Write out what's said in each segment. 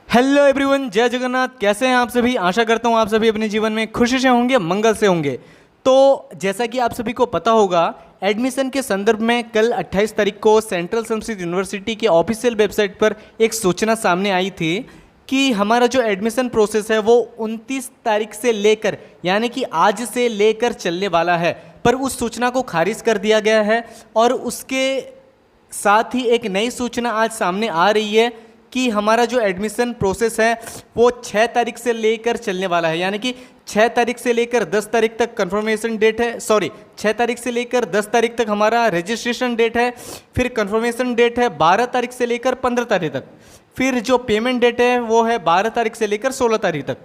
Hello everyone, जय जगन्नाथ। कैसे हैं आप सभी? आशा करता हूँ आप सभी अपने जीवन में खुशी से होंगे, मंगल से होंगे। तो जैसा कि आप सभी को पता होगा, एडमिशन के संदर्भ में कल 28 तारीख को सेंट्रल संस्कृत यूनिवर्सिटी के ऑफिशियल वेबसाइट पर एक सूचना सामने आई थी कि हमारा जो एडमिशन प्रोसेस है वो 29 तारीख से लेकर यानी कि आज से लेकर चलने वाला है। पर उस सूचना को खारिज कर दिया गया है और उसके साथ ही एक नई सूचना आज सामने आ रही है कि हमारा जो एडमिशन प्रोसेस है वो 6 तारीख से लेकर चलने वाला है। यानी कि 6 तारीख से लेकर 10 तारीख तक कंफर्मेशन डेट है, 6 तारीख से लेकर 10 तारीख तक हमारा रजिस्ट्रेशन डेट है। फिर कंफर्मेशन डेट है 12 तारीख से लेकर 15 तारीख तक। फिर जो पेमेंट डेट है वो है 12 तारीख से लेकर 16 तारीख तक।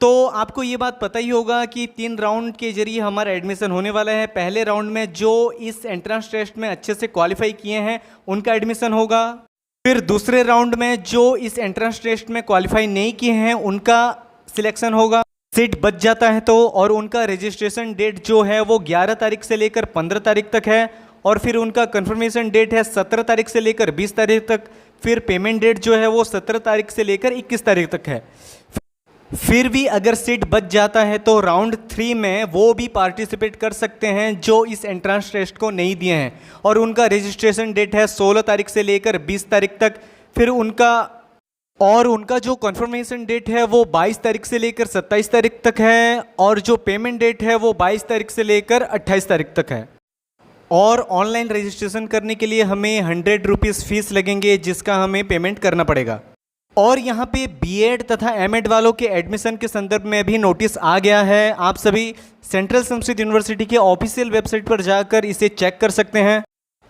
तो आपको ये बात पता ही होगा कि 3 राउंड के जरिए हमारा एडमिशन होने वाला है। पहले राउंड में जो इस एंट्रेंस टेस्ट में अच्छे से क्वालिफाई किए हैं उनका एडमिशन होगा। फिर दूसरे राउंड में जो इस एंट्रेंस टेस्ट में क्वालिफाई नहीं किए हैं उनका सिलेक्शन होगा। सीट बच जाता है तो और उनका रजिस्ट्रेशन डेट जो है वो 11 तारीख से लेकर 15 तारीख तक है। और फिर उनका कंफर्मेशन डेट है 17 तारीख से लेकर 20 तारीख तक। फिर पेमेंट डेट जो है वो 17 तारीख से लेकर 21 तारीख तक है। फिर भी अगर सीट बच जाता है तो राउंड 3 में वो भी पार्टिसिपेट कर सकते हैं जो इस एंट्रेंस टेस्ट को नहीं दिए हैं। और उनका रजिस्ट्रेशन डेट है 16 तारीख से लेकर 20 तारीख तक। फिर उनका जो कंफर्मेशन डेट है वो 22 तारीख से लेकर 27 तारीख तक है। और जो पेमेंट डेट है वो 22 तारीख से लेकर 28 तारीख तक है। और ऑनलाइन रजिस्ट्रेशन करने के लिए हमें 100 रुपीज़ फीस लगेंगे जिसका हमें पेमेंट करना पड़ेगा। और यहाँ पे बीएड तथा एमएड वालों के एडमिशन के संदर्भ में भी नोटिस आ गया है। आप सभी सेंट्रल संस्कृत यूनिवर्सिटी के ऑफिशियल वेबसाइट पर जाकर इसे चेक कर सकते हैं।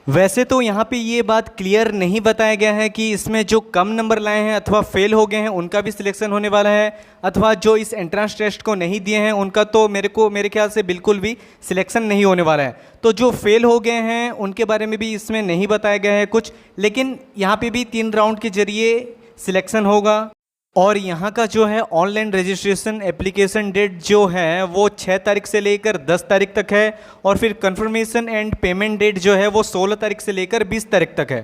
वैसे तो यहाँ पे ये बात क्लियर नहीं बताया गया है कि इसमें जो कम नंबर लाए हैं अथवा फेल हो गए हैं उनका भी सिलेक्शन होने वाला है, अथवा जो इस एंट्रेंस टेस्ट को नहीं दिए हैं उनका तो मेरे ख्याल से बिल्कुल भी सिलेक्शन नहीं होने वाला है। तो जो फेल हो गए हैं उनके बारे में भी इसमें नहीं बताया गया है कुछ, लेकिन यहाँ पे भी 3 राउंड के जरिए सिलेक्शन होगा। और यहाँ का जो है ऑनलाइन रजिस्ट्रेशन एप्लीकेशन डेट जो है वो 6 तारीख से लेकर 10 तारीख तक है। और फिर कंफर्मेशन एंड पेमेंट डेट जो है वो 16 तारीख से लेकर 20 तारीख तक है।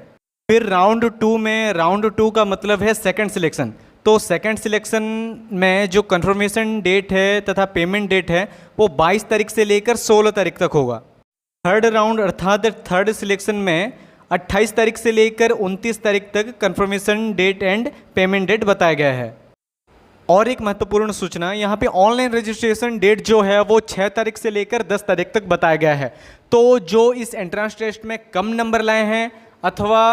फिर राउंड 2 का मतलब है सेकंड सिलेक्शन। तो सेकंड सिलेक्शन में जो कंफर्मेशन डेट है तथा पेमेंट डेट है वो 22 तारीख से लेकर 16 तारीख तक होगा। थर्ड राउंड अर्थात थर्ड सिलेक्शन में 28 तारीख से लेकर 29 तारीख तक confirmation date and payment date बताया गया है। और एक महत्वपूर्ण सूचना, यहाँ पे ऑनलाइन रजिस्ट्रेशन डेट जो है वो 6 तारीख से लेकर 10 तारीख तक बताया गया है। तो जो इस एंट्रेंस टेस्ट में कम नंबर लाए हैं अथवा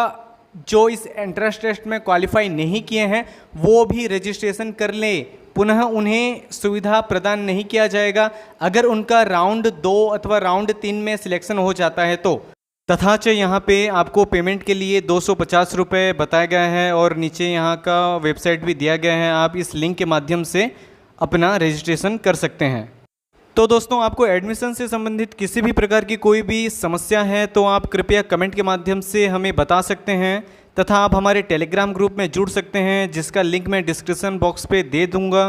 जो इस एंट्रेंस टेस्ट में क्वालिफाई नहीं किए हैं वो भी रजिस्ट्रेशन कर लें। पुनः उन्हें सुविधा प्रदान नहीं किया जाएगा अगर उनका राउंड 2 अथवा राउंड 3 में सिलेक्शन हो जाता है तो। तथा च यहाँ पे आपको पेमेंट के लिए 250 रुपये बताया गया है और नीचे यहाँ का वेबसाइट भी दिया गया है। आप इस लिंक के माध्यम से अपना रजिस्ट्रेशन कर सकते हैं। तो दोस्तों, आपको एडमिशन से संबंधित किसी भी प्रकार की कोई भी समस्या है तो आप कृपया कमेंट के माध्यम से हमें बता सकते हैं। तथा आप हमारे टेलीग्राम ग्रुप में जुड़ सकते हैं जिसका लिंक मैं डिस्क्रिप्शन बॉक्स पे दे दूँगा।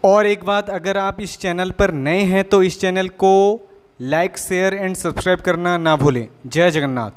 और एक बात, अगर आप इस चैनल पर नए हैं तो इस चैनल को लाइक, शेयर एंड सब्सक्राइब करना ना भूलें। जय जगन्नाथ।